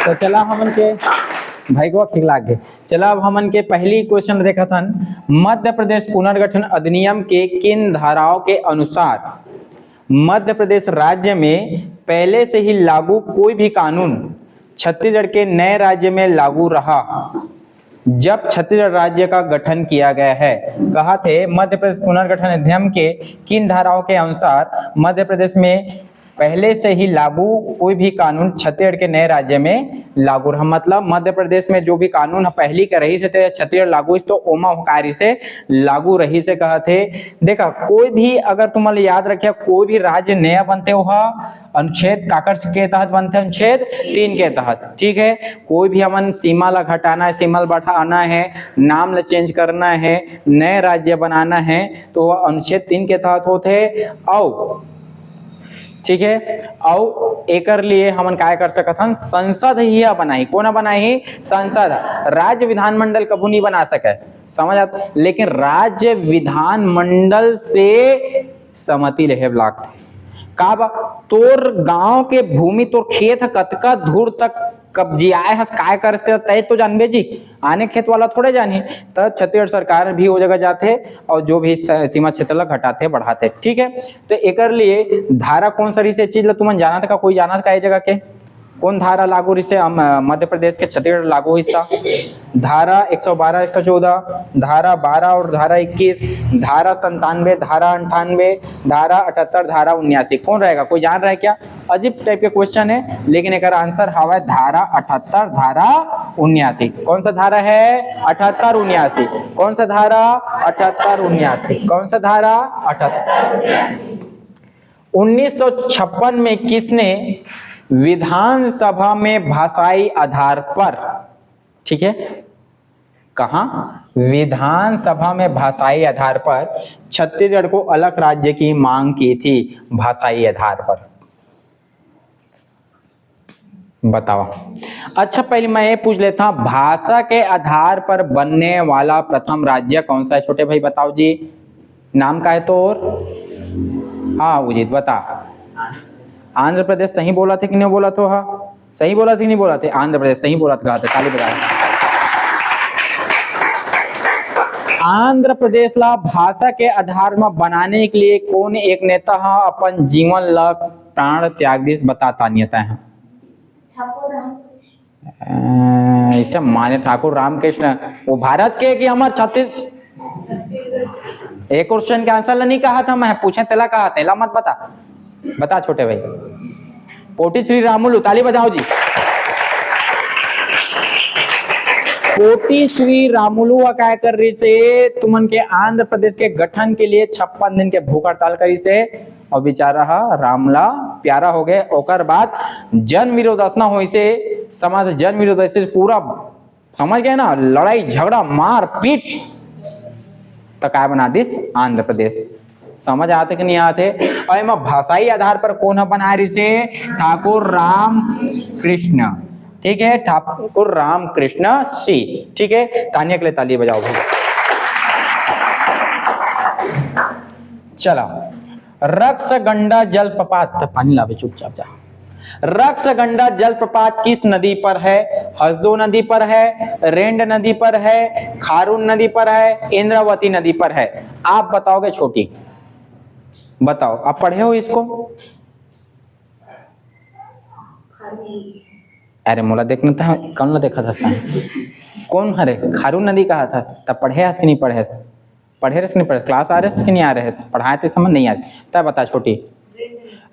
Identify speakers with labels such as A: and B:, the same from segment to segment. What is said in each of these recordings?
A: तो चला हमन के भाई को ठीक लागे। चला अब हमन के पहली क्वेश्चन देखा था, मध्य प्रदेश पुनर्गठन अधिनियम के किन धाराओं के अनुसार मध्य प्रदेश राज्य में पहले से ही लागू कोई भी कानून छत्तीसगढ़ के नए राज्य में लागू रहा जब छत्तीसगढ़ राज्य का गठन किया गया है। कहा थे मध्य प्रदेश पुनर्गठन अधिनियम के किन धाराओं के अनुसार मध्य प्रदेश में पहले से ही लागू कोई भी कानून छत्तीसगढ़ के नए राज्य में लागू रहा। मतलब मध्य प्रदेश में जो भी कानून पहली का रही से छत्तीसगढ़ लागू तो ओमा कार्य से लागू रही से कहा थे। देखा कोई भी अगर तुम्हारे याद रखे कोई भी राज्य नया बनते हो अनुच्छेद काकर के तहत बनते हैं, अनुच्छेद 3 के तहत। ठीक है, कोई भी हमन सीमा ला घटाना है, सीमा ला बढ़ाना है, नाम ला चेंज करना है, नए राज्य बनाना है तो वह अनुच्छेद 3 के तहत होते। और ठीक है, और एकर लिए हमन काय कर सकत हन, संसद ही बनाई। कौन बनाई? संसद। राज्य विधानमंडल कबू नहीं बना सके, समझ आत? लेकिन राज्य विधानमंडल से सहमति लेहे लागथे। का बा तोर गांव के भूमि तोर खेत कतका दूर तक कब्जियाए हस काय करते तय तो जानबे जी, आने खेत वाला थोड़े जानी। तो छत्तीसगढ़ सरकार भी वो जगह जाते और जो भी सीमा क्षेत्र ला घटाते बढ़ाते। ठीक है, तो एकर लिए धारा कौन सा रही से चीज ला तुमन जाना था? कोई जाना था ये जगह के कौन धारा लागू रही से मध्य प्रदेश के छत्तीसगढ़ लागू हिस्सा? धारा 112, 114, धारा 12 और धारा 21, धारा 97, धारा 98, धारा 78, धारा 79। कौन रहेगा? कोई जान रहा है क्या? अजीब टाइप के क्वेश्चन है, लेकिन एक आंसर हवा धारा 78, धारा 79। कौन सा धारा है? 78, 79। कौन सा धारा? 78, 79। कौन सा धारा? 78। 1956 में किसने विधानसभा में भाषाई आधार पर, ठीक है, कहा विधानसभा में भाषाई आधार पर छत्तीसगढ़ को अलग राज्य की मांग की थी? भाषाई आधार पर बताओ। अच्छा पहले मैं ये पूछ लेता हूं, भाषा के आधार पर बनने वाला प्रथम राज्य कौन सा है? छोटे भाई बताओ जी, नाम का है तो? हाँ उजित बता। आंध्र प्रदेश। सही बोला थे कि नहीं बोला तो? हाँ सही बोला थे कि नहीं बोला थे? आंध्र प्रदेश सही बोला था, ताली बजा। आंध्र प्रदेश ला भाषा के आधार में बनाने के लिए कौन एक नेता अपन जीवन ला प्राण त्याग दिस बताता नेता है? ऐसे माने ठाकुर रामकृष्ण। वो भारत के कि हमारे छत्तीस? एक क्वेश्चन के आंसर ला नहीं कहा था मैं, पूछे तेला कहा, तेला मत बता। बता छोटे भाई। पोटी श्री रामुलु, ताली बजाओ जी। पोटी श्री रामुलु क्या कर रही से तुमन के आंध्र प्रदेश के गठन के लिए 56 दिन के भूख हड़ताल करी से और बेचारा रामला प्यारा हो गए। ओकर बाद जन विरोध न हो से समाज जन विरोध से पूरा समझ गए ना, लड़ाई झगड़ा मार पीट तो क्या बना दिस आंध्र प्रदेश। समझ आते कि नहीं आते? और एमा भाषाई आधार पर कौन बना रही से? ठाकुर राम कृष्ण। ठीक है, ठाकुर राम कृष्ण सी। ठीक है, तानिया के लिए ताली बजाओ भाई। चला, रक्सगंडा जलप्रपात, पानी लावे चुपचाप जा। रक्सगंडा जलप्रपात किस नदी पर है? हसदो नदी पर है, रेंड नदी पर है, खारून नदी पर है, इंद्रावती नदी पर है? आप बताओगे छोटी, बताओ। आप पढ़े हो इसको? अरे मोला देखना था, कौन ला देखा था? कौन हरे खारून नदी कहा था? तब पढ़े कि नहीं पढ़े? पढ़े रहे कि नहीं पढ़े? क्लास आ रहे कि नहीं आ रहे? पढ़ाए थे समझ नहीं आ रही तब बता छोटी।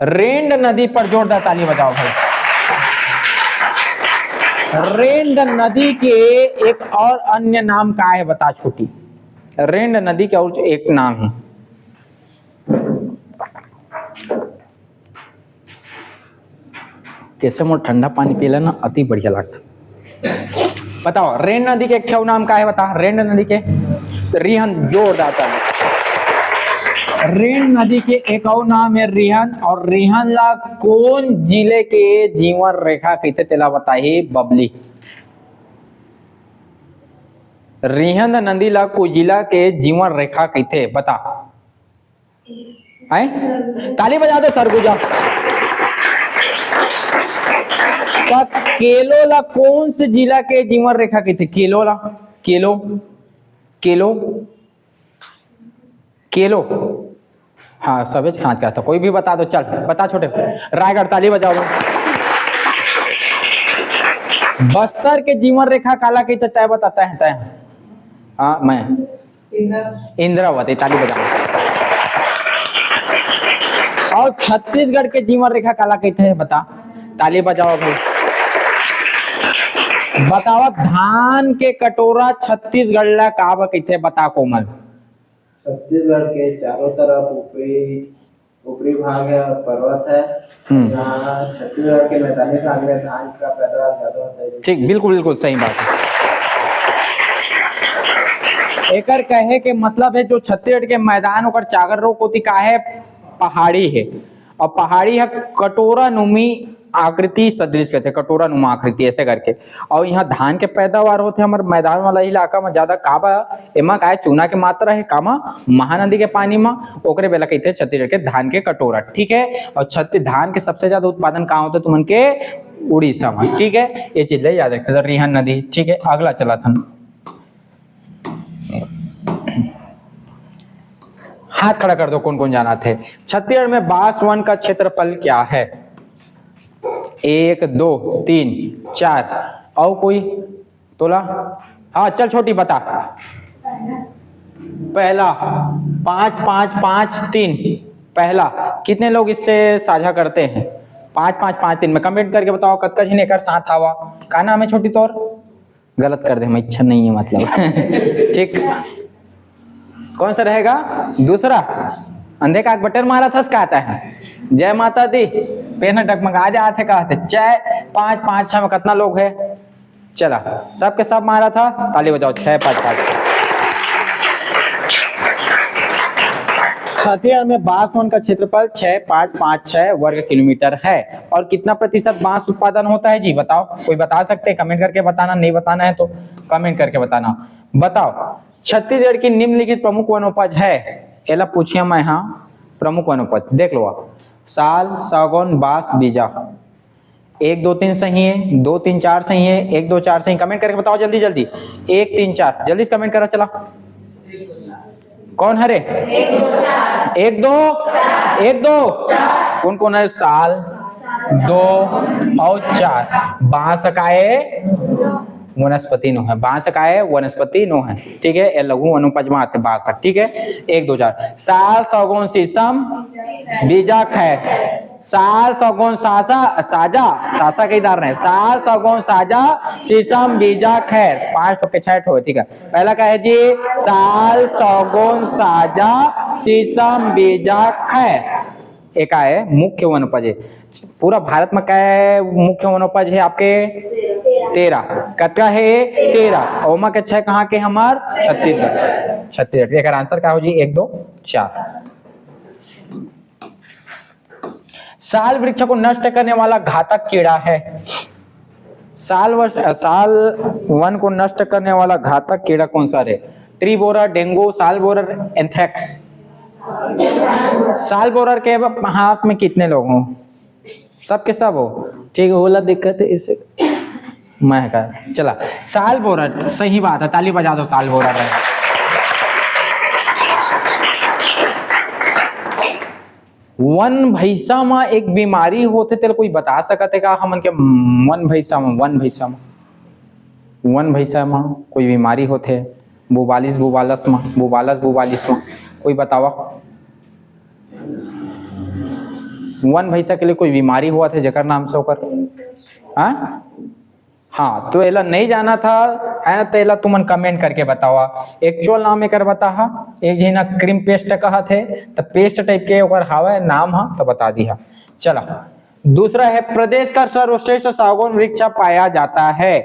A: रेंड नदी पर जोरदार ताली बजाओ भाई। रेंड नदी के एक और अन्य नाम क्या है बता छोटी? रेंड नदी का और एक नाम है, कैसे मोर ठंडा पानी पीला ना अति बढ़िया लगता। बताओ रेंड नदी के क्या नाम का है बता? रेंड नदी के रिहन, जोरदार ताली। रेंड नदी के एक और नाम है रिहन, और रिहन ला कौन जिले के जीवन रेखा कहते तेला बताही बबली? रिहन नदी ला को जिला के जीवन रेखा कहते बता? ताली बजा दो सरगुजा। का केलोला कौन से जिला के जीवन रेखा के थे? केलोला, केलो, केलो, केलो, हाँ सभी खान का था, कोई भी बता दो, चल बता छोटे। रायगढ़, ताली बजाओ। बस्तर के जीवन रेखा काला के तय बताता है, तय। हाँ मैं इंद्रावती, ताली बजाओ। और छत्तीसगढ़ के जीवन रेखा काला कहते हैं, बता, ताली बजाओ भाई। बताओ धान के कटोरा छत्तीसगढ़ ला काबा कहते हैं, बता कोमल।
B: छत्तीसगढ़ के चारों तरफ ऊपरी भाग पर्वत है। यहाँ छत्तीसगढ़ के मैदानी भाग में धान का पैदावार ज्यादा होता है।
A: ठीक, बिल्कुल बिल्कुल सही बात है। एकर कहे के मतलब है जो छत्तीसगढ़ के मैदान ओकर चागर रोग होती का है, पहाड़ी है, और पहाड़ी है कटोरा नुमी आकृति सदृश कहते हैं, कटोरा नुमा आकृति ऐसे करके। और यहाँ धान के पैदावार होते हैं हमारे मैदान वाला इलाका में ज्यादा। काबा एमा का है चूना के मात्रा है, कामा महानदी के पानी में, ओकरे बेला कहते हैं छत्तीसगढ़ के धान के कटोरा। ठीक है, और धान के सबसे ज्यादा उत्पादन कहाँ होता है तुमन के? उड़ीसा में। ठीक है, ये चीज याद रखते, रिहन नदी। ठीक है, अगला चला था, हाथ खड़ा कर दो कौन कौन जाना थे। छत्तीसगढ़ में बांस वन का क्षेत्रफल क्या है? 1 2 3 4, और कोई तोला? हाँ चल छोटी बता। पहला 5 5 5 3, पहला कितने लोग इससे साझा करते हैं? 5 5 5 3 में कमेंट करके बताओ कतका झिन एकर साथ आवा। का नाम है छोटी तोर? गलत कर दे, मैं इच्छा नहीं है मतलब। ठीक, कौन सा रहेगा? दूसरा। अंधे का बटन मारा था, क्या आता है? जय माता दी, पेन डगमगा जाते कहते। 4 5 5 6 में कितना लोग है? चला सबके सब मारा था, ताली बजाओ। 6 5 5। छत्तीसगढ़ में बांस वन का क्षेत्रफल 6 5 5 6 वर्ग किलोमीटर है। और कितना प्रतिशत बांस उत्पादन होता है जी? बताओ, कोई बता सकते हैं? कमेंट करके बताना, नहीं बताना है तो कमेंट करके बताना। बताओ छत्तीसगढ़ की निम्नलिखित प्रमुख वनोपज है, एला पूछिए मैं। हाँ, प्रमुख वनोपज देख लो आप। साल, सागौन, बांस, बीजा। 1 2 3 सही है, 2 3 4 सही है, 1 2 4 सही। कमेंट करके बताओ जल्दी जल्दी। 1 3 4 जल्दी से कमेंट करा। चला कौन हरे? 1 2 1 2 कौन कौन है? साल, 2 और 4। बांस का है वनस्पति नो है, बांस का है वनस्पति नो है। ठीक है, ये लघु अनुपज में आते बांस। ठीक है, 1 2 4। साल, सागौन, शीशम, बीजा, खैर। साल, सागौन, साजा के इधर रहे। साल, सागौन, साजा, शीशम, बीजा, खैर। 5 ठो के 6 ठो। ठीक है, पहला क्या है जी? साल, सागौन, साजा, शीशम, बीजा, खैर। एक है मुख्य वनोपज है। पूरा भारत में क्या है मुख्य वनोपज है आपके? 13। कतका है? 13। ओमा के 6 कहाँ के? हमार छत्तीसगढ़। छत्तीसगढ़। एक आंसर क्या हो जी? 1 2 4। साल वृक्ष को नष्ट करने वाला घातक कीड़ा है। साल वन को नष्ट करने वाला घातक कीड़ा कौन सा है? ट्री बोरर, डेंगू, साल बोरर, एंथ्रेक्स। साल बोरर के हाथ में कितने लोग हो? सबके सब हो। ठीक होला, दिक्कत है इसे मैं का। चला साल बोरर सही बात है, ताली बजा दो। साल बोरर है। वन भैसा में एक बीमारी होते तेल कोई बता सकते का हमन के? वन भैसा में कोई बीमारी होते? बुबालिस में कोई बतावा? वन भैसा के लिए कोई बीमारी हुआ था जकर नाम से होकर? हाँ तो एला नहीं जाना था है तो एला तुमन कमेंट करके बतावा। एक्चुअल नाम एकर बता। एक जना क्रीम पेस्ट कहा थे तो पेस्ट टाइप के ओकर हावे नाम हा तो बता दिया। चला दूसरा है प्रदेश का सर्वश्रेष्ठ सागौन वृक्ष पाया जाता है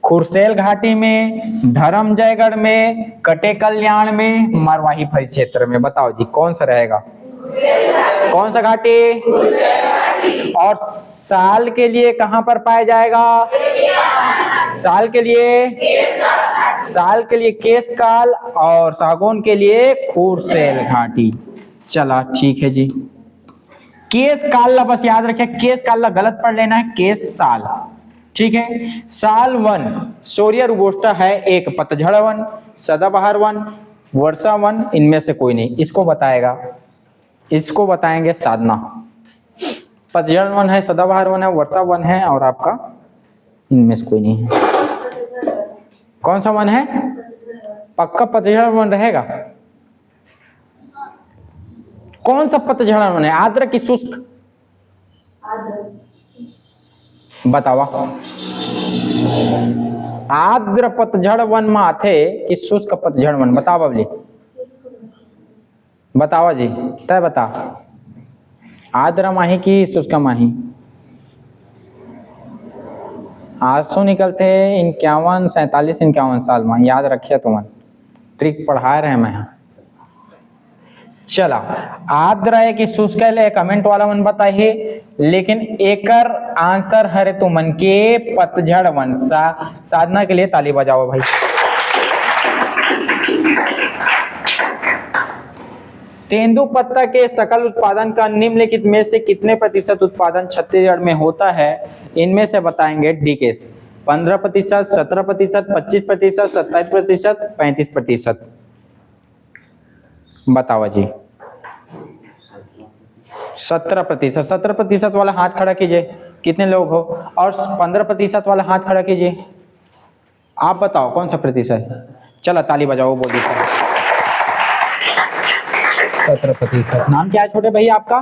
A: खुरसेल घाटी में, धर्मजयगढ़ में, कटे कल्याण में, मरवाही परिक्षेत्र में। बताओ जी कौन सा रहेगा? कौन सा घाटी? और साल के लिए कहां पर पाया जाएगा? साल के लिए केशकाल और सागौन के लिए खुरसेल घाटी। चला ठीक है जी। केशकाल ला बस याद रखिए, केशकाल ला गलत पढ़ लेना है, केश साल। ठीक है। साल वन सूर्य रुगोष्टा है एक पतझड़ वन, सदाबहार वन, वर्षा वन, इनमें से कोई नहीं। इसको बताएगा, इसको बताएंगे साधना। पतझड़ वन है, सदाबहार वन है, वर्षा वन है और आपका इनमें से कोई नहीं है। कौन सा वन है? पक्का पतझड़ वन रहेगा। कौन सा पतझड़ वन है? आर्द्र की शुष्क? बतावा। आर्द्र पतझड़ वन में आते कि शुष्क पतझड़ वन? बताओ बबली, बतावा जी, तय बता। आर्द्र माही की शुष्क माही? आंसू निकलते 51, 47, 51 साल में। याद रखिए, तुम ट्रिक पढ़ा रहे हैं मैं यहाँ। चला, आर्द्र है कि शुष्क है, कमेंट वाला मन बताइए। लेकिन एकर आंसर है तुमन के पतझड़ वन। साधना के लिए ताली बजाओ भाई। तेंदुपत्ता के सकल उत्पादन का निम्नलिखित में से कितने प्रतिशत उत्पादन छत्तीसगढ़ में होता है? इनमें से बताएंगे डीके। 15%, 17%, 25%, 27%, 35%। बताओ जी। 17%। 17% वाला हाथ खड़ा कीजिए, कितने लोग हो? और 15% वाला हाथ खड़ा कीजिए। आप बताओ कौन सा प्रतिशत? चलो ताली बजाओ, बोल दीजिए। 17%। नाम क्या है छोटे भैया आपका?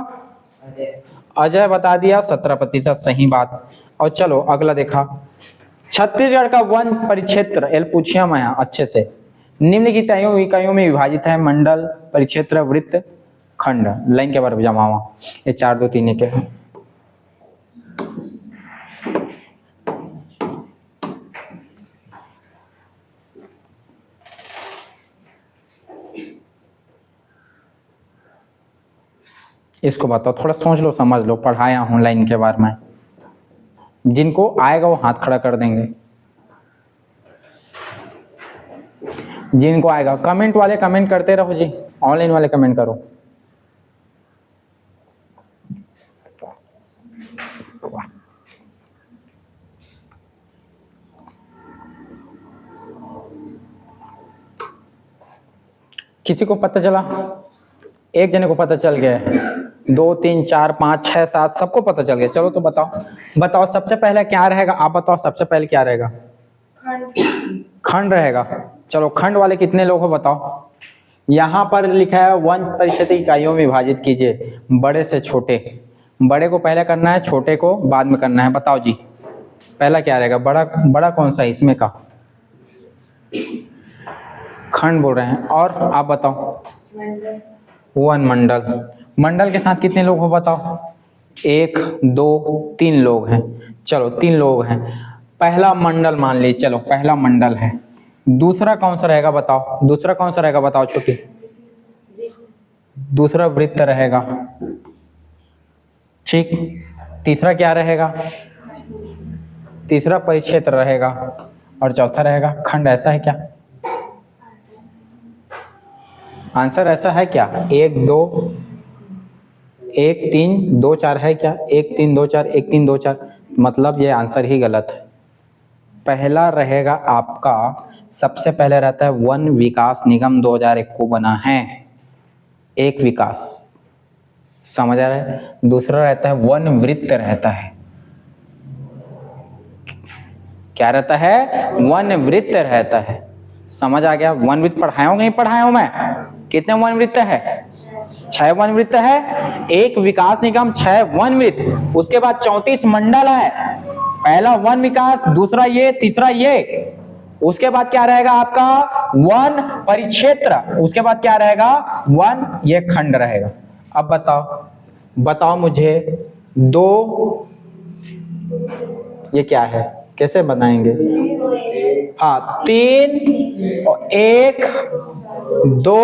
A: अजय बता दिया, 17% सही बात। और चलो अगला देखा। छत्तीसगढ़ का वन परिक्षेत्र, एल पूछिया मैं अच्छे से, निम्नलिखित इकाइयों में विभाजित है? मंडल, परिक्षेत्र, वृत्त, खंड। लाइन के बारे में जमावा, ये 4, 2, 3 के हैं। इसको बताओ, थोड़ा सोच लो, समझ लो, पढ़ाया हूँ लाइन के बारे में। जिनको आएगा वो हाथ खड़ा कर देंगे। जिनको आएगा, कमेंट वाले कमेंट करते रहो जी, ऑनलाइन वाले कमेंट करो। किसी को पता चला? एक जने को पता चल गया है, 2, 3, 4, 5, 6, 7 सबको पता चल गया। चलो तो बताओ, बताओ सबसे पहले क्या रहेगा? आप बताओ सबसे पहले क्या रहेगा? खंड रहेगा। चलो खंड वाले कितने लोग हो बताओ? यहाँ पर लिखा है वन परिक्षेत्र इकाइयों में विभाजित कीजिए, बड़े से छोटे। बड़े को पहले करना है, छोटे को बाद में करना है। बताओ जी, पहला क्या रहेगा? बड़ा, बड़ा कौन सा इसमें का? खंड बोल रहे हैं। और आप बताओ? वन मंडल। मंडल के साथ कितने लोग हो बताओ? 1, 2, 3 लोग हैं। चलो 3 लोग हैं, पहला मंडल मान ली। चलो पहला मंडल है। दूसरा कौन सा रहेगा बताओ? दूसरा कौन सा रहेगा बताओ छोटी? दूसरा वृत्त रहेगा, ठीक। तीसरा क्या रहेगा? तीसरा परिक्षेत्र रहेगा। और चौथा रहेगा खंड। ऐसा है क्या? आंसर ऐसा है क्या? 1, 2, 1, 3, 2, 4 है क्या? 1, 3, 2, 4, 1, 3, 2, 4। मतलब ये आंसर ही गलत है। पहला रहेगा आपका, सबसे पहले रहता है वन विकास निगम 2001 को बना है, एक विकास, समझ आ रहा है। दूसरा रहता है वन वृत्त रहता है। क्या रहता है? वन वृत्त रहता है। समझ आ गया? वन वृत्त पढ़ाया हूँ नहीं पढ़ाया हूँ मैं? कितने वन वृत्त है? 6 वन वृत्त है, एक विकास निगम, 6 वन वृत्त, उसके बाद 34 मंडल है। पहला वन विकास, दूसरा ये, तीसरा ये। उसके बाद क्या रहेगा आपका? वन परिक्षेत्र। उसके बाद क्या रहेगा? वन ये खंड रहेगा। अब बताओ, बताओ मुझे, 2 ये क्या है? कैसे बनाएंगे? हाँ, 3, 1, 2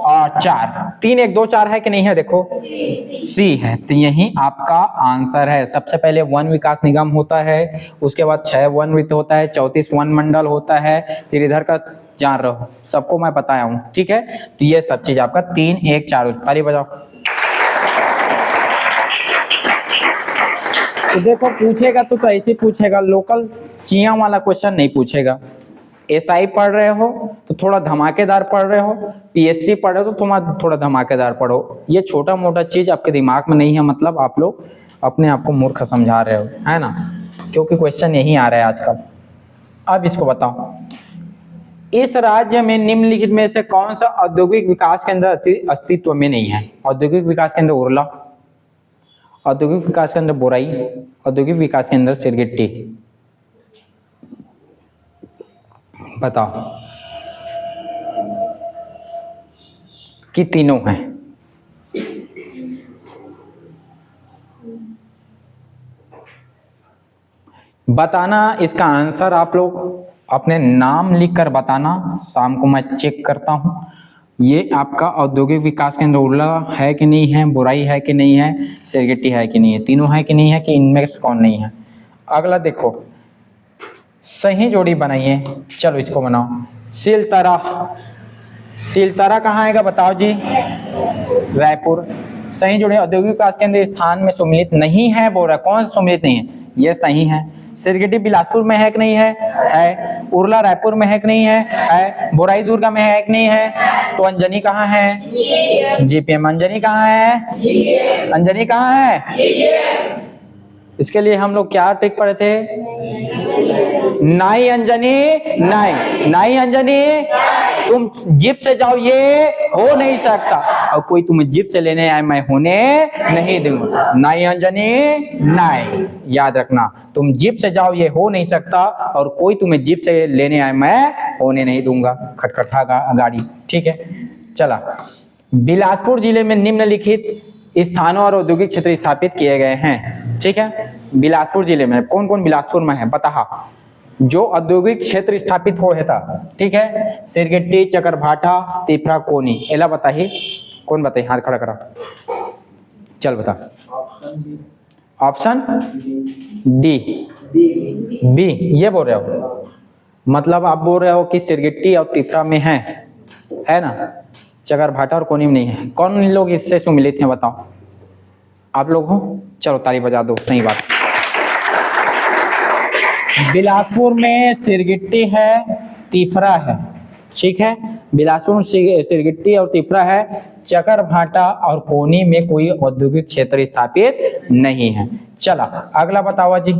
A: और 4। 3, 1, 2, 4 है कि नहीं है? देखो सी है, तो यही आपका आंसर है। सबसे पहले वन विकास निगम होता है, उसके बाद 6 वन वृत्त होता है, 34 वन मंडल होता है, फिर इधर का जान रहो, सबको मैं बताया हूँ, ठीक है। तो ये सब चीज आपका 3, 1, 4। ताली बजाओ। तो देखो पूछेगा तो ऐसे पूछेगा, लोकल चिया वाला क्वेश्चन नहीं पूछेगा। एसआई पढ़ रहे हो तो थोड़ा धमाकेदार पढ़ रहे हो, पीएससी पढ़ रहे हो तो तुम थोड़ा धमाकेदार पढ़ो। ये छोटा मोटा चीज आपके दिमाग में नहीं है, मतलब आप लोग अपने आप को मूर्ख समझा रहे हो, है ना, क्योंकि क्वेश्चन यही आ रहा है आजकल। अब इसको बताओ, इस राज्य में निम्नलिखित में से कौन सा औद्योगिक विकास केंद्र अस्तित्व में नहीं है? औद्योगिक विकास केंद्र उरला, औद्योगिक विकास केंद्र बोराई, औद्योगिक विकास केंद्र सिरगिट्टी। बताओ कि तीनों हैं? बताना इसका आंसर आप लोग अपने नाम लिखकर बताना, शाम को मैं चेक करता हूं ये आपका औद्योगिक विकास केंद्र उरला है कि नहीं है, बोराई है कि नहीं है, सिरगिट्टी है कि नहीं है, तीनों है कि नहीं है, कि इनमें से कौन नहीं है। अगला देखो, सही जोड़ी बनाइए। चलो इसको बनाओ। सिलतरा, सिलतरा कहाँ आएगा बताओ जी? रायपुर। सही जोड़ी औद्योगिक विकास केंद्र स्थान में सम्मिलित नहीं है, बोल रहा कौन सम्मिलित नहीं है? ये सही है। सिरगिट्टी बिलासपुर में है कि नहीं है? है। उरला रायपुर में है कि नहीं है? है। बोराई दुर्गा में है कि नहीं है? तो अंजनी कहाँ है? जीपीएम। अंजनी कहाँ है? अंजनी कहाँ है? इसके लिए हम लोग क्या ट्रिक पढ़े थे? नाई अंजनी, नाई नाई अंजनी, तुम जिप से जाओ ये हो नहीं सकता, और कोई तुम्हें जिप से लेने आए मैं होने नहीं दूंगा। नाई अंजनी नाई, याद रखना, तुम जिप से जाओ ये हो नहीं सकता, और कोई तुम्हें जिप से लेने आए मैं होने नहीं दूंगा। खटखटा गाड़ी, ठीक है। चला, बिलासपुर जिले में निम्नलिखित स्थानों और औद्योगिक क्षेत्र स्थापित किए गए हैं, ठीक है। बिलासपुर जिले में कौन कौन बिलासपुर में है बता, जो औद्योगिक क्षेत्र स्थापित हो है था, ठीक है। सिरगिट्टी, चकरभाटा, तिफरा, कोनी। एला बताइए, कौन बताइए, हाथ खड़ा करा, चल बता। ऑप्शन डी, बी ये बोल रहे हो? मतलब आप बोल रहे हो कि सिरगिट्टी और तिफरा में है ना, चकरभाटा और कोनी में नहीं है। कौन लोग इससे सम्मिलित हैं बताओ? आप लोग हो? चलो ताली बजा दो, सही बात। बिलासपुर में सिरगिट्टी है, तिफरा है, ठीक है। बिलासपुर में सिरगिट्टी और तिफरा है, चकरभाटा और कोनी में कोई औद्योगिक क्षेत्र स्थापित नहीं है। चला अगला बताओ जी,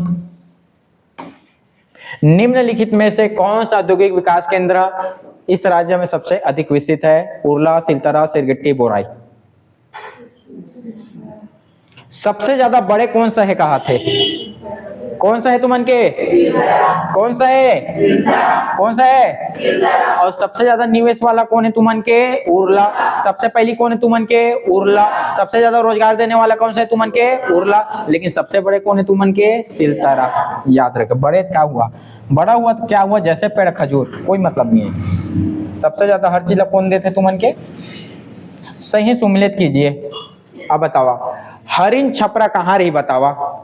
A: निम्नलिखित में से कौन सा औद्योगिक विकास केंद्र इस राज्य में सबसे अधिक विकसित है? उरला, सिलतरा, सिरगिट्टी, बोराई। सबसे ज्यादा बड़े कौन सा है कहा थे? कौन सा है तुमन के? कौन सा है? कौन सा है? और सबसे ज्यादा निवेश वाला कौन है तुमन के? उरला। सबसे पहली कौन है तुमन के? उरला। सबसे ज्यादा रोजगार देने वाला कौन सा है तुमन के? उरला। लेकिन सबसे बड़े कौन है तुमन के? सिलतरा। याद रखे, बड़े क्या हुआ? बड़ा हुआ तो क्या हुआ? जैसे पेड़ खजूर, कोई मतलब नहीं है। सबसे ज्यादा हर चीज कौन देते तुमन के? सही सम्मिलित कीजिए। अब बतावा, हरिन छपरा कहाँ रही बतावा?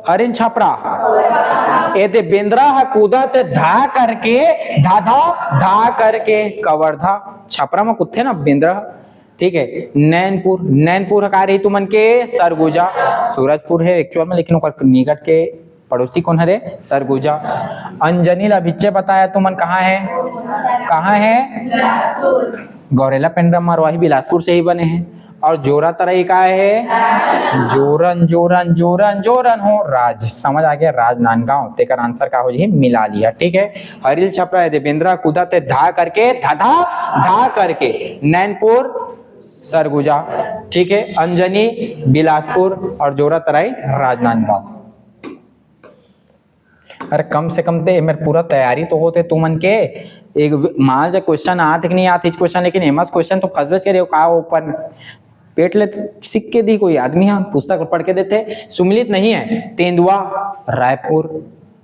A: हरिन छपरा एदे बेंद्रा कूदत धा करके, धा करके कवर्धा। छपरा में कुत्थे ना बेंद्रा, ठीक है। नैनपुर, नैनपुर का रही तुमन के? सरगुजा। सूरजपुर है एक्चुअल में, लेकिन निकट के पड़ोसी कौन है रे? सरगुजा। अंजनी लभिच्चे बताया तुमन कहाँ है? कहाँ है? गौरेला पेंड्रा मरवाही बिलासपुर से ही बने हैं। और जोरा तरई का है? जोरन जोरन जोरन जोरन हो राज। समझ आ गया? राजनांदगांव। तेकर आंसर का हो जी, मिला लिया, ठीक है। हरिल छपरा देवेंद्रा कूदा ते धा करके, धा करके, नैनपुर सरगुजा, ठीक है। अंजनी बिलासपुर और जोरा तराई राजनांदगांव। अरे कम से कम ते मेरे पूरा तैयारी तो होते तुमन के। एक मान जा क्वेश्चन आते कि नहीं आते क्वेश्चन, लेकिन एमएस क्वेश्चन तो फसबेच करे का ऊपर पेट ले सीख के दी कोई आदमी, हाँ पुस्तक पढ़ के देते। सुमिलित नहीं है। तेंदुआ रायपुर,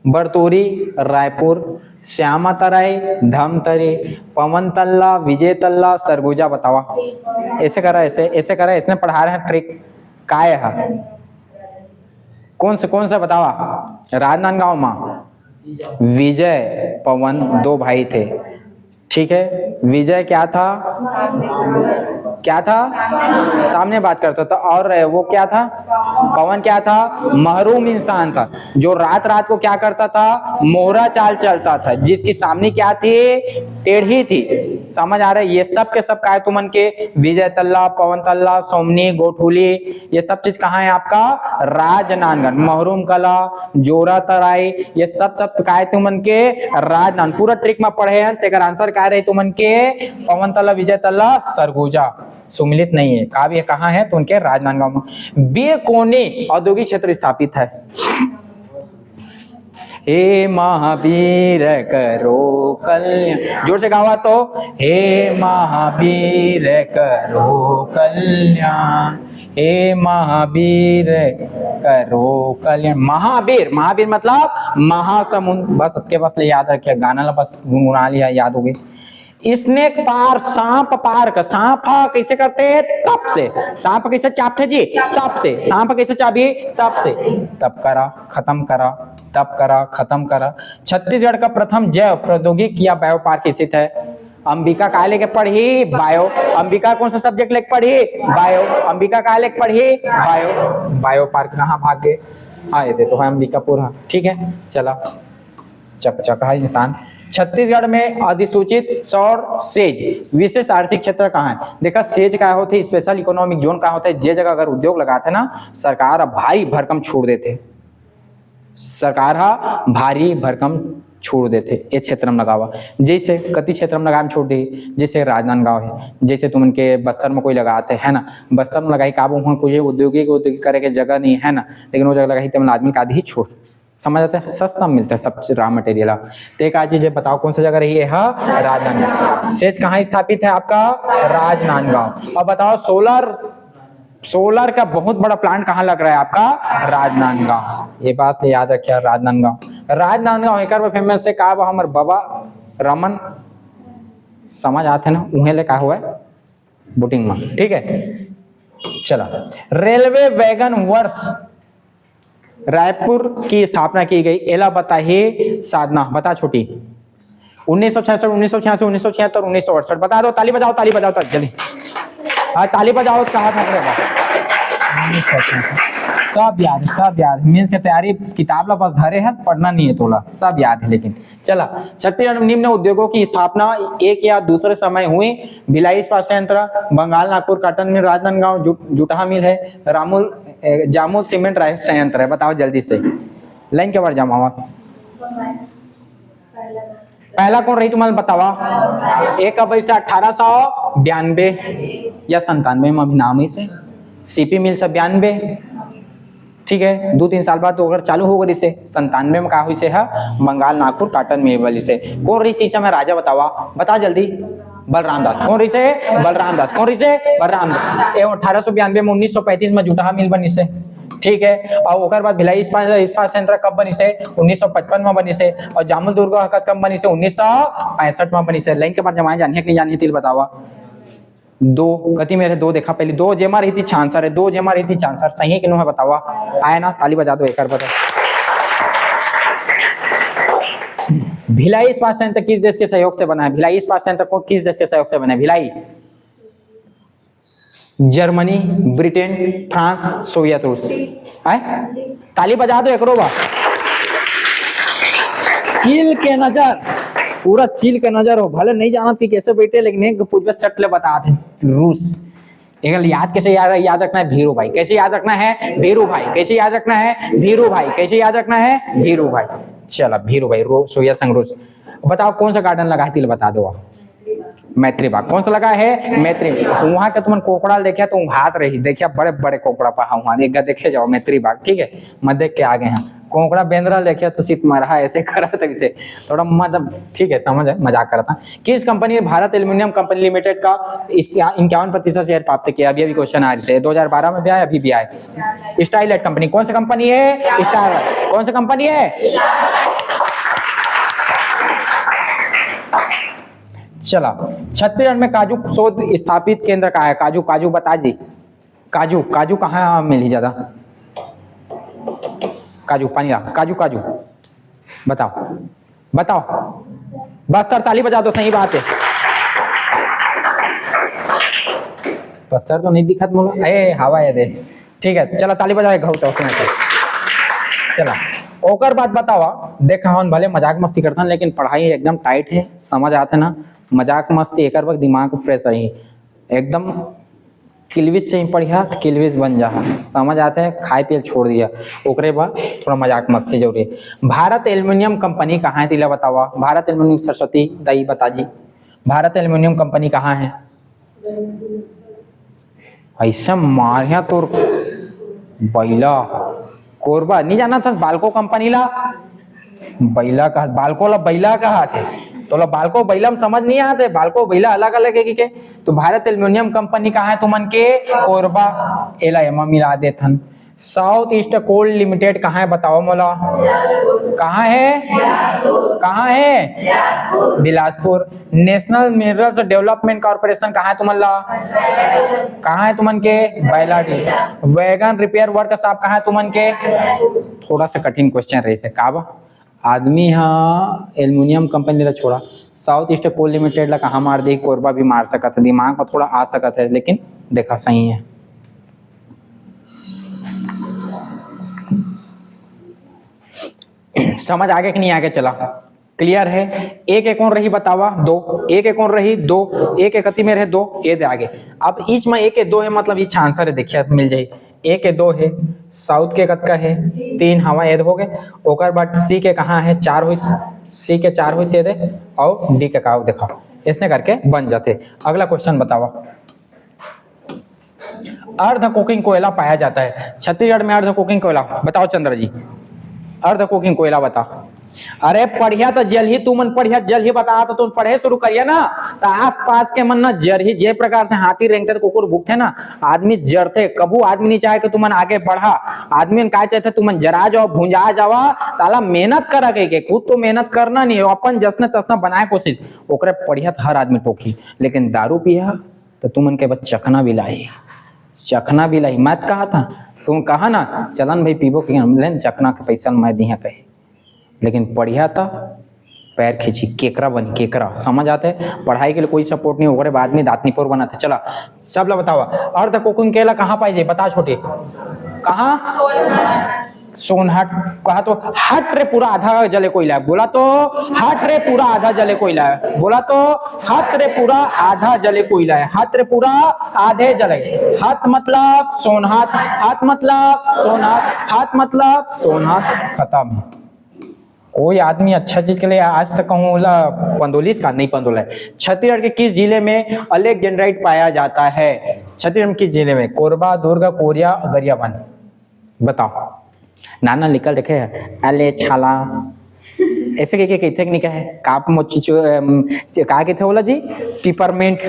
A: बरतोरी रायपुर, श्यामा तराई धमतरी, पवन तल्ला, विजय तल्ला, सरगुजा। बतावा ऐसे करा, ऐसे करा, इसने पढ़ा रहे हैं ट्रिक काय है? कौन सा बतावा? राजनांदगांव में विजय पवन दो भाई थे, ठीक है। विजय क्या था? क्या था? सामने बात करता था। और वो क्या था? पवन क्या था? महरूम इंसान था, जो रात रात को क्या करता था? मोहरा चाल चलता था, जिसकी सामने क्या थी? टेढ़ी थी। समझ आ रहा है? ये सब के सब काय तुमन के विजय तल्ला, पवन तल्ला, सोमनी, गोठुली, ये सब चीज कहाँ है आपका? राजनांदगांव। महरूम कला, जोरा तराई, ये सब काय तुमन के राजनांदगांव। पूरा ट्रिक में पढ़े हैं, तेकर आंसर काय रहे तुमन के? पवन तल्ला, विजय तल्ला, सरगुजा। सुमिलित नहीं है। काव्य कहाँ है? तो उनके राजनांदगांव में। बीरकोनी औद्योगिक क्षेत्र स्थापित है। हे महावीर करो कल्याण, जोर से गावा तो। हे महावीर करो कल्याण, हे महावीर करो कल्याण। महावीर, महावीर मतलब महासमुद्र। बस सबके पास याद रखिए, गाना ला बस गुनगुना लिया, याद हो गई। स्नेक पार, सांप पार का। सांप कैसे करते हैं? तप से। सांप कैसे चापते जी? तप से। सांप कैसे चाबी? तप से। तप करा, खत्म करा, तप करा, खत्म करा। छत्तीसगढ़ का प्रथम जैव प्रौद्योगिकी या बायो पार्क स्थित है। अंबिका काय लेके पढ़ी? बायो। अंबिका कौन सा सब्जेक्ट लेके पढ़ी? बायो। अंबिका काय लेके पढ़ी? बायो। बायो पार्क कहाँ भाग गए? हाँ ये तो है अंबिकापुर। हाँ ठीक है, चला चक है इंसान। छत्तीसगढ़ में अधिसूचित सौर सेज विशेष आर्थिक क्षेत्र कहाँ है? देखा, सेज क्या होते हैं? स्पेशल इकोनॉमिक जोन कहाँ होता है? जे जगह अगर उद्योग लगाते ना, सरकार भारी भरकम छोड़ देते। सरकार भारी भरकम छोड़ देते ये क्षेत्र में लगावा। जैसे कति क्षेत्र में लगाम छोड़ दी, जैसे राजनांदगांव है, जैसे तुम उनके बस्तर में कोई लगाते है ना, बस्तर में लगाई काबू, वहाँ कुछ औद्योगिक करे के जगह नहीं है ना, लेकिन वो जगह लगाई तो आदमी का आधी ही छोड़। समझ आते हैं? सस्ता मिलता है सब रॉ मटेरियल। तो एक आज चीज बताओ कौन सा जगह रही है? राजनांदगांव। सेज कहाँ स्थापित है आपका? राजनांदगांव। और बताओ सोलर का बहुत बड़ा प्लांट कहाँ लग रहा है आपका? राजनांदगांव। ये बात याद रखिए, राजनांदगांव एक फेमस है का? हमार बाबा रमन, समझ आते ना, उन्हें ले का हुआ है बुटिंग में। ठीक है, चला। रेलवे वैगन वर्ष रायपुर की स्थापना की गई। एला बताइए साधना, बता छोटी। 1966, 1986, 1976, 1968। बता दो, ताली बजाओ, ताली बजाओ जल्दी। हाँ ताली बजाओ। कहा था? सब याद है, सब याद। मीन्स की तैयारी किताब ला बस धरे है, पढ़ना नहीं है तोला, सब याद है। लेकिन चला, छत्तीसगढ़ निम्न उद्योगों की स्थापना एक या दूसरे समय हुई। भिलाई इस्पात संयंत्र, बंगाल नागपुर कॉटन मिल, राजनांदगांव जुटहा मिल है, जामुल सीमेंट संयंत्र है। बताओ जल्दी से, लाइन के बार जामा। पहला कौन रही तुम्हारे बतावा? एक अप्रैल से 1892 या 97 में अभी नाम ही से सीपी मिल 92। ठीक है, 2-3 साल बाद तो अगर चालू हो गई से 97 में कहा हुई से है बंगाल नागपुर कॉटन मिल वाली से। कौन रही चीज में राजा बतावा? बता जल्दी। बलराम दास। कौन रही से? बलराम दास। कौन रही से? बलराम दास। 1892 में 1935 में जुटहा मिल बनी से। ठीक है, और ओकर बाद भिलाई इस्पात संयंत्र कब बनी से? 1955 में बनी से। और जामुल दुर्गा कब बनी से? 1965 में बनी से। लाइन के बाद जमाए जानिए कि नहीं जानिए तिल बतावा। दो कति मेरे दो देखा पहले, दो जेमा रही थी छांसर है, दो जेमा रही थी छांसर। सही है कि नहीं है बतावा? आए ना, ताली बजा दो एक बार। भिलाई इस्पात संयंत्र किस देश के सहयोग से बना है? भिलाई इस्पात संयंत्र को किस देश के सहयोग से बना है? Bhilai Germany, Britain, France, Soviet रूस। ताली बजा दो एक रोबा। चील के नजर, पूरा चील के नजर हो, भले नहीं जाना कि कैसे बैठे, लेकिन एक पूछ सट ले बता दे। रूस। एक याद कैसे याद रखना है? भीरू भाई। कैसे याद रखना है? भीरू भाई। कैसे याद रखना है? भीरू भाई। कैसे याद रखना है? भीरू भाई। चला, भीरू भाई। सोवियत संघ रूस। बताओ कौन सा गार्डन लगा है? तिल बता दो। मैत्री बाग। कौन सा लगा है? मैत्री। वहां के तुम कोकड़ा देखा तो भात रही, देखिए बड़े बड़े कोकड़ा पहा वहां, एक देखे जाओ मैत्री बाग। ठीक है, मैं देख के आ गए हैं। कोकड़ा बेंद्रा देखिए तो सीत मरा ऐसे करा थे थोड़ा, मतलब ठीक है, समझ है, मजाक करता। किस कंपनी ने भारत एल्यूमिनियम कंपनी लिमिटेड का 51% शेयर प्राप्त किया? अभी क्वेश्चन आ रही है, 2012 में भी आया, अभी भी आया। Stylite company. कौन सी कंपनी है? स्टाइलाइट। कौन सी कंपनी है? चला, छत्तीसगढ़ में काजू शोध स्थापित केंद्र का है? काजू बता जी। काजू कहाँ मिली ज्यादा? काजू पानी काजू बताओ। बस सर ताली बजा दो, सही बात है। सर तो नहीं दिखत मोला, ए हवा है दे। ठीक है चलो ताली बजाए घाव तो उसमें चला। ओकर बात बतावा, देखा हम भले मजाक मस्ती करते हैं लेकिन पढ़ाई एकदम टाइट है, समझ आते ना, मजाक मस्ती एक वक्त दिमाग फ्रेश रही, एकदम किलविस से ही पढ़िया किलविस बन जा, समझ आते है, खाए पिए छोड़ दिया, ओकरे बाद थोड़ा मजाक मस्ती जरूरी है। भारत एल्युमिनियम कंपनी कहाँ है तिला बतावा, भारत एल्युमिनियम, सरस्वती दई बता जी, भारत एल्युमिनियम कंपनी कहाँ है? ऐसा मारिया तो बैला कोरबा नहीं जाना था, बालको कंपनी ला बैला कहा, बालको ला बैला कहा थे, तो ला बालको बैला में समझ नहीं आते, बालको बैला अलग अलग है के। तो भारत एल्युमिनियम कंपनी कहाँ है तुमन के? कोरबा, एला एमा मिला देथन। साउथ ईस्ट कोल लिमिटेड कहाँ है बताओ मोला, कहाँ है? कहाँ है? Bilaspur. National minerals development corporation कहाँ है तुमन ला, कहाँ है तुमन के? बैलाडी। वैगन रिपेयर वर्कशॉप कहाँ है तुमन के? थोड़ा सा कठिन क्वेश्चन रही से काबा, आदमी हाँ एल्युमिनियम कंपनी ला छोड़ा, साउथ ईस्ट कोल लिमिटेड ला कहाँ मार दी, कोरबा भी मार सकत है, दिमाग में थोड़ा आ सकत है, लेकिन देखा सही है। समझ आगे कि नहीं आगे चला, क्लियर है? एक एक कौन रही बतावा, दो, एक एक कौन रही दो, एक एक अति में रहे दो, ये दे आगे। अब ईच में एक एक दो है, मतलब ईच आंसर है, देखिए मिल जाए, एक के दो है, साउथ के कत का है, तीन हवा ये हो गए, ओकर बाद सी के कहाँ है, चार हुई, सी के चार हुई से दे, और डी के का देखा, इसने करके बन जाते। अगला क्वेश्चन बतावा, अर्ध कुकिंग कोयला पाया जाता है छत्तीसगढ़ में, अर्ध कुकिंग कोयला बताओ चंद्र जी, अर्ध कुकिंग कोयला बता। अरे पढ़िया तो जल ही, तू मन पढ़िया जल ही बता, तो तुम पढ़े शुरू करिए ना, तो आस पास के मन ना जर ही, जे प्रकार से हाथी रेंगते तो कुकुर भूखते ना, आदमी जरते, कबू आदमी नहीं चाहे कि तुमन आगे बढ़ा, आदमी का चाहते तुमन जरा जाओ, भुंजा जावा, साला मेहनत करा के खुद तो मेहनत करना नहीं, अपन जसने तसना बनाए कोशिश, ओकरे पढ़िया हर आदमी टोकी, लेकिन दारू पिया तो तुमन के बस चखना भी लाई, चखना भी लाई, मत कहा था तुम कहा ना चलन भाई पीबो के चखना के पैसा मैं दिया कहे, लेकिन पढ़िया था पैर खींची केकरा बनी, केकरा समझ आते हैं, पढ़ाई के लिए कोई सपोर्ट नहीं, ओकरे बाद में दातनीपुर बनाते। चला सब लोग बताओ, अर्ध कुकिंग केला कहाँ पाई जाए बता छोटे, कहाँ? सोनहट। कहा तो हट रे पूरा आधा जले कोयला है, बोला तो हट रे पूरा आधा जले कोयला है, बोला तो हट रे पूरा आधा जले कोयला है, हट रे पूरा आधे जले, हट मतलब सोनहट, हट मतलब सोनहट, हट मतलब सोनहट, खत्म। कोई आदमी अच्छा चीज के लिए आज तक कहूँ पंदोलिस का नहीं, पंदोला है। छत्तीसगढ़ के किस जिले में अलेक्जेंड्राइट पाया जाता है? छत्तीसगढ़ किस जिले में? कोरबा, दुर्ग, कोरिया, गरियाबंद, बताओ। नाना निकल देखे अले छाला ऐसे के कहते नहीं कहे, काप मोची कहा कहते बोला जी, पिपरमेंट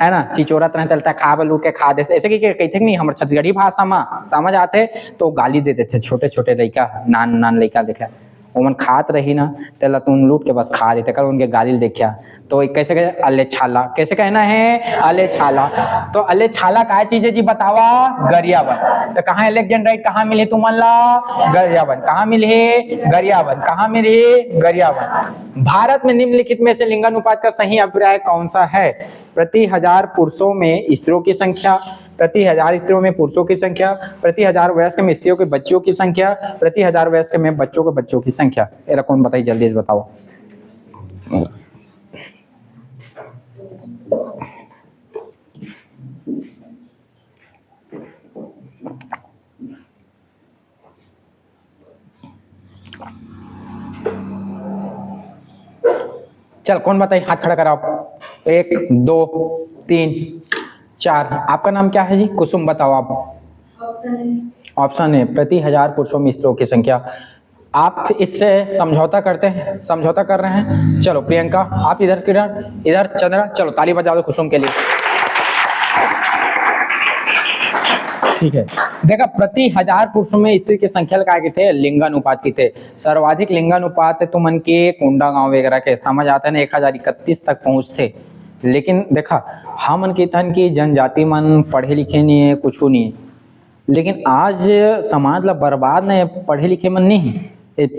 A: है ना, चिचोरा तरह चलता खा बलू के खा दे, ऐसे के कहते नहीं, हमारे छत्तीसगढ़ी भाषा में समझ आते तो गाली देते थे, छोटे छोटे लड़का नान नान लड़का देखा ओमन खात रही ना, तेला तुम लूट के बस खा देते, कर उनके गाली देखा तो कैसे कहे अले छाला, कैसे कहना है अले छाला, तो अले छाला क्या चीज है जी बतावा? गरियाबंद। तो कहाँ अलेक्जेंड्राइट कहाँ मिले तुमन ला? गरियाबंद। कहाँ मिले? गरियाबंद। कहाँ मिले? गरियाबंद। भारत में निम्नलिखित में से लिंगानुपात का सही अभिप्राय कौन सा है? प्रति 1000 पुरुषों में स्त्रियों की संख्या, प्रति 1000 स्त्रियों में पुरुषों की संख्या, प्रति 1000 वयस्क में स्त्रियों के बच्चों की संख्या, प्रति 1000 वयस्क में बच्चों के बच्चों की संख्या। एरा कौन बताइए जल्दी से बताओ। चल कौन बताइए, हाथ खड़ा कराओ। 1 2 3 4। आपका नाम क्या है जी? कुसुम। बताओ आप। ऑप्शन है प्रति 1000 पुरुषों में स्त्रियों की संख्या। आप इससे समझौता करते हैं? समझौता कर रहे हैं। चलो प्रियंका आप इधर इधर चंद्रा, चलो ताली बजा दो कुसुम के लिए। ठीक है, देखा प्रति 1000 पुरुषों में स्त्री की संख्या का थे लिंगानुपात की थे। सर्वाधिक लिंगानुपात है तो मन के कोंडा गांव वगैरह के समझ आता है ना, 1031 तक पहुंचते। लेकिन देखा हम मन के तन की जनजाति मन पढ़े लिखे नहीं है, कुछ नहीं है, लेकिन आज समाज ला बर्बाद नहीं, पढ़े लिखे मन नहीं,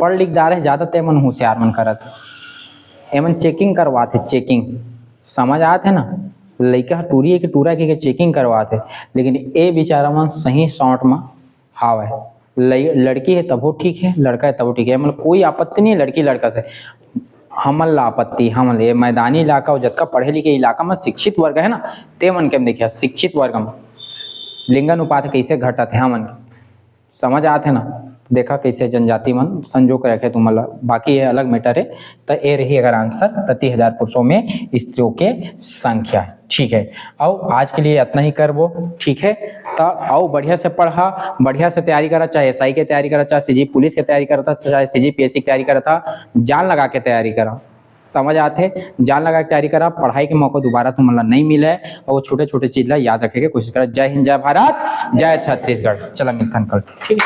A: पढ़ लिख जा रहे ज्यादा ते मन होशियार मन करत, एमन चेकिंग करवाते, चेकिंग समझ आते है ना। लइका टूरी है कि टूरा के चेकिंग करवाते, लेकिन ए बेचारा मन सही शॉर्ट में हाव है। लड़की है तब वो ठीक है, लड़का है तब वो ठीक है, मतलब कोई आपत्ति नहीं है लड़की लड़का से। हमन ला आपत्ति, हमन ये मैदानी इलाका और जतका पढ़े लिखे इलाका में शिक्षित वर्ग है ना, ते मन के देखिए शिक्षित वर्ग में लिंगानुपात कैसे घटत है, हमन समझ आते ना। देखा कैसे जनजाति मन संजो के रखे तुम, बाकी ये अलग मैटर है। तो ए रही अगर आंसर प्रति 1000 पुरुषों में स्त्रियों के संख्या, ठीक है। आओ आज के लिए इतना ही करबो, ठीक है। तो आओ बढ़िया से पढ़ा, बढ़िया से तैयारी करा, चाहे एसआई की तैयारी करा, चाहे सीजी पुलिस की तैयारी करता, चाहे सीजीपीएससी की तैयारी करता, जान लगा के तैयारी करा। समझ आते, जान लगा के तैयारी करा, पढ़ाई के मौका दोबारा तुम्हारा नहीं मिले और वो छोटे छोटे चीज ला याद रखे के कोशिश करा। जय हिंद, जय भारत, जय छत्तीसगढ़। चला मिलता कल, ठीक है।